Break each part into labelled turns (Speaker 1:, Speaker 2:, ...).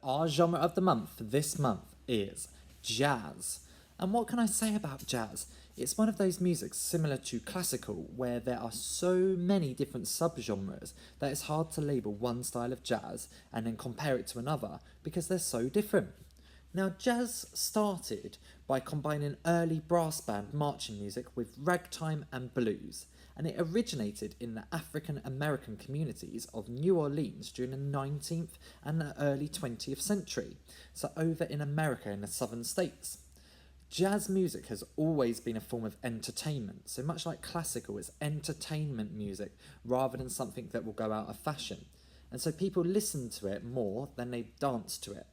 Speaker 1: our genre of the month for this month is jazz. And what can I say about jazz? It's one of those musics similar to classical where there are so many different subgenres that it's hard to label one style of jazz and then compare it to another because they're so different. Now, jazz started by combining early brass band marching music with ragtime and blues, and it originated in the African American communities of New Orleans during the 19th and the early 20th century, so over in America in the southern states. Jazz music has always been a form of entertainment, so much like classical, it's entertainment music rather than something that will go out of fashion, and so people listen to it more than they dance to it.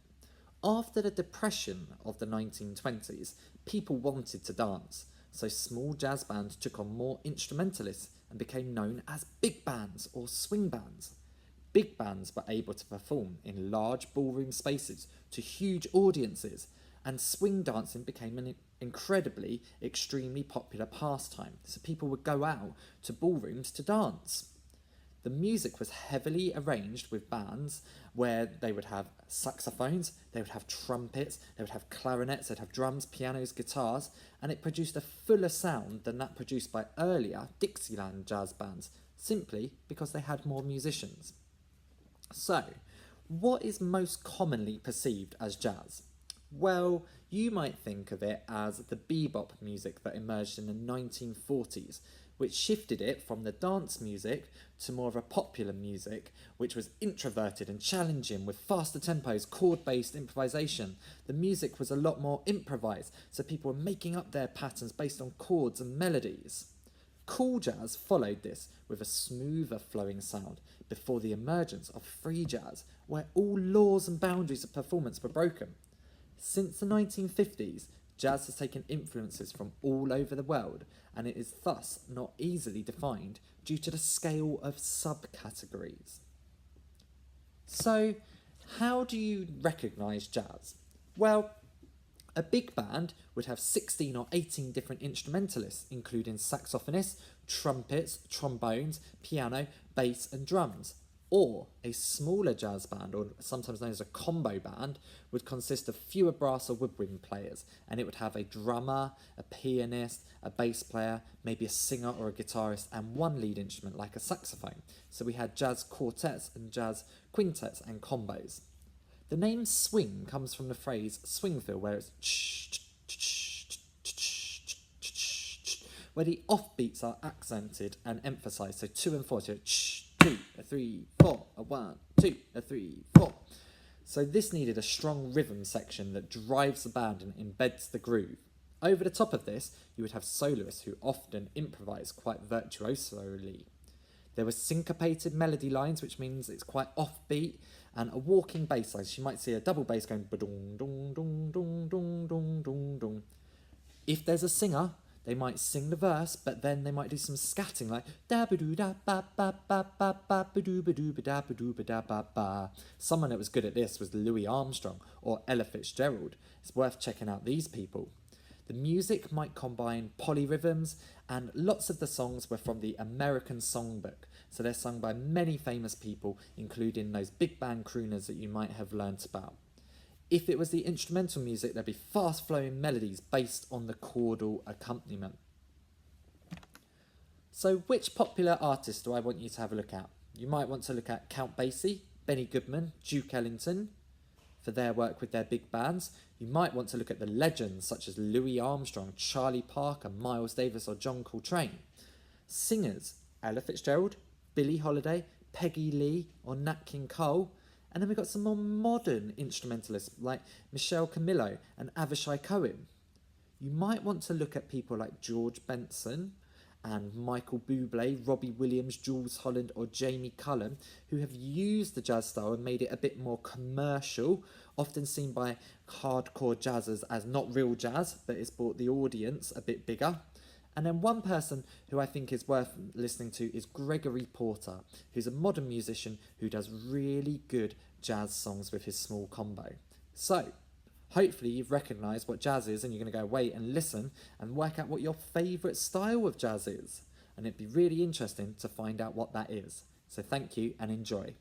Speaker 1: After the Depression of the 1920s, people wanted to dance, so small jazz bands took on more instrumentalists and became known as big bands or swing bands. Big bands were able to perform in large ballroom spaces to huge audiences, and swing dancing became an incredibly, extremely popular pastime, so people would go out to ballrooms to dance. The music was heavily arranged with bands where they would have saxophones, they would have trumpets, they would have clarinets, they'd have drums, pianos, guitars, and it produced a fuller sound than that produced by earlier Dixieland jazz bands, simply because they had more musicians. So, what is most commonly perceived as jazz? Well, you might think of it as the bebop music that emerged in the 1940s, which shifted it from the dance music to more of a popular music, which was introverted and challenging with faster tempos, chord-based improvisation. The music was a lot more improvised, so people were making up their patterns based on chords and melodies. Cool jazz followed this with a smoother flowing sound before the emergence of free jazz, where all laws and boundaries of performance were broken. Since the 1950s, jazz has taken influences from all over the world, and it is thus not easily defined due to the scale of subcategories. So, how do you recognise jazz? Well, a big band would have 16 or 18 different instrumentalists, including saxophonists, trumpets, trombones, piano, bass and drums. Or a smaller jazz band, or sometimes known as a combo band, would consist of fewer brass or woodwind players, and it would have a drummer, a pianist, a bass player, maybe a singer or a guitarist, and one lead instrument like a saxophone. So we had jazz quartets and jazz quintets and combos. The name swing comes from the phrase swing feel, where it's where the offbeats are accented and emphasised, so 2 and 4, so 2, 3, 4, 1, 2, 3, 4. So this needed a strong rhythm section that drives the band and embeds the groove. Over the top of this, you would have soloists who often improvise quite virtuosely. There were syncopated melody lines, which means it's quite offbeat, and a walking bass line. So you might see a double bass going ba-dong, dong, dong, dong, dong, dong, dong, dong. If there's a singer, they might sing the verse, but then they might do some scatting, like da ba doo da ba ba ba ba ba ba doo ba doo ba da ba doo ba da ba ba. Someone that was good at this was Louis Armstrong or Ella Fitzgerald. It's worth checking out these people. The music might combine polyrhythms, and lots of the songs were from the American Songbook, so they're sung by many famous people, including those big band crooners that you might have learnt about. If it was the instrumental music, there'd be fast-flowing melodies based on the chordal accompaniment. So which popular artists do I want you to have a look at? You might want to look at Count Basie, Benny Goodman, Duke Ellington, for their work with their big bands. You might want to look at the legends such as Louis Armstrong, Charlie Parker, Miles Davis or John Coltrane. Singers, Ella Fitzgerald, Billie Holiday, Peggy Lee or Nat King Cole. And then we've got some more modern instrumentalists like Michelle Camillo and Avishai Cohen. You might want to look at people like George Benson and Michael Bublé, Robbie Williams, Jules Holland or Jamie Cullum, who have used the jazz style and made it a bit more commercial, often seen by hardcore jazzers as not real jazz, but it's brought the audience a bit bigger. And then one person who I think is worth listening to is Gregory Porter, who's a modern musician who does really good jazz songs with his small combo. So, hopefully you've recognised what jazz is and you're going to go away and listen and work out what your favourite style of jazz is. And it'd be really interesting to find out what that is. So thank you and enjoy.